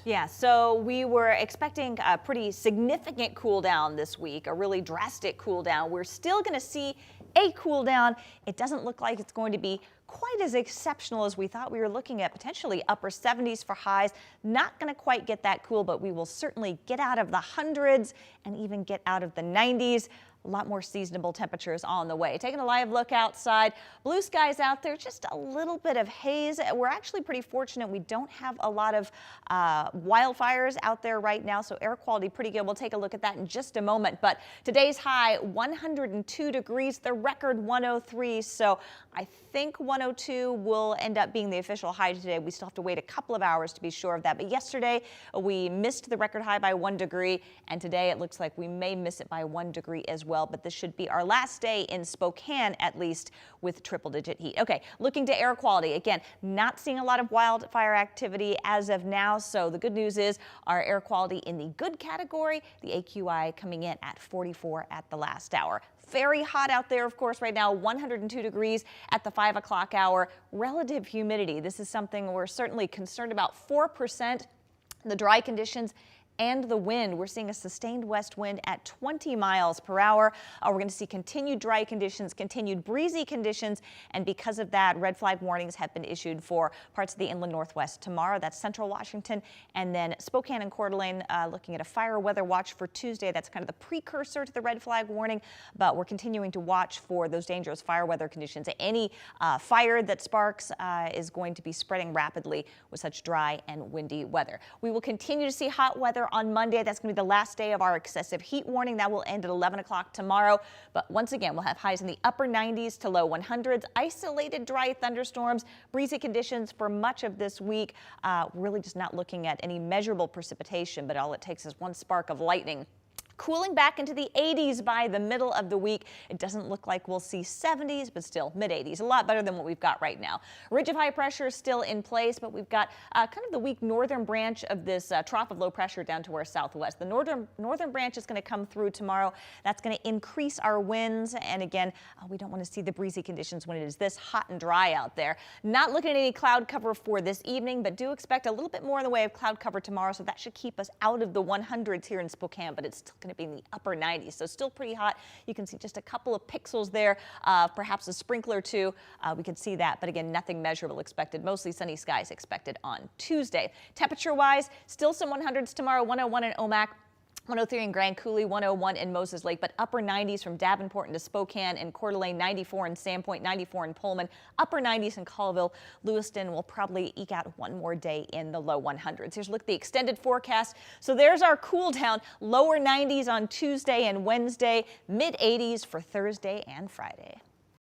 Yeah, so we were expecting a pretty significant cool down this week, a really drastic cool down. We're still going to see a cool down. It doesn't look like it's going to be quite as exceptional as we thought. We were looking at potentially upper 70s for highs. Not going to quite get that cool, but we will certainly get out of the hundreds and even get out of the 90s. A lot more seasonable temperatures on the way. Taking a live look outside, blue skies out there, just a little bit of haze. We're actually pretty fortunate. We don't have a lot of wildfires out there right now, so air quality pretty good. We'll take a look at that in just a moment. But today's high, 102 degrees, the record 103. So I think 102 will end up being the official high today. We still have to wait a couple of hours to be sure of that. But yesterday we missed the record high by 1 degree, and today it looks like we may miss it by 1 degree as well. But this should be our last day in Spokane, at least, with triple-digit heat. Okay, looking to air quality. Again, not seeing a lot of wildfire activity as of now. So the good news is our air quality in the good category, the AQI coming in at 44 at the last hour. Very hot out there, of course, right now, 102 degrees at the 5 o'clock hour. Relative humidity, this is something we're certainly concerned about. 4%, the dry conditions and the wind. We're seeing a sustained west wind at 20 miles per hour. We're going to see continued dry conditions, continued breezy conditions, and because of that, red flag warnings have been issued for parts of the inland northwest tomorrow. That's central Washington, and then Spokane and Coeur d'Alene looking at a fire weather watch for Tuesday. That's kind of the precursor to the red flag warning, but we're continuing to watch for those dangerous fire weather conditions. Any fire that sparks is going to be spreading rapidly with such dry and windy weather. We will continue to see hot weather on Monday. That's going to be the last day of our excessive heat warning. That will end at 11 o'clock tomorrow. But once again, we'll have highs in the upper 90s to low 100s. Isolated dry thunderstorms, breezy conditions for much of this week. Really just not looking at any measurable precipitation, but all it takes is one spark of lightning. Cooling back into the 80s by the middle of the week. It doesn't look like we'll see 70s, but still mid-80s. A lot better than what we've got right now. Ridge of high pressure is still in place, but we've got kind of the weak northern branch of this trough of low pressure down to our southwest. The northern branch is going to come through tomorrow. That's going to increase our winds. And again, we don't want to see the breezy conditions when it is this hot and dry out there. Not looking at any cloud cover for this evening, but do expect a little bit more in the way of cloud cover tomorrow. So that should keep us out of the 100s here in Spokane, but it's still going to be in the upper 90s, so still pretty hot. You can see just a couple of pixels there, perhaps a sprinkler or two. We can see that, but again, nothing measurable expected. Mostly sunny skies expected on Tuesday. Temperature-wise, still some 100s tomorrow. 101 in Omak, 103 in Grand Coulee, 101 in Moses Lake, but upper 90s from Davenport into Spokane and Coeur d'Alene, 94 in Sandpoint, 94 in Pullman, upper 90s in Colville. Lewiston will probably eke out one more day in the low 100s. Here's a look at the extended forecast. So there's our cool down, lower 90s on Tuesday and Wednesday, mid 80s for Thursday and Friday.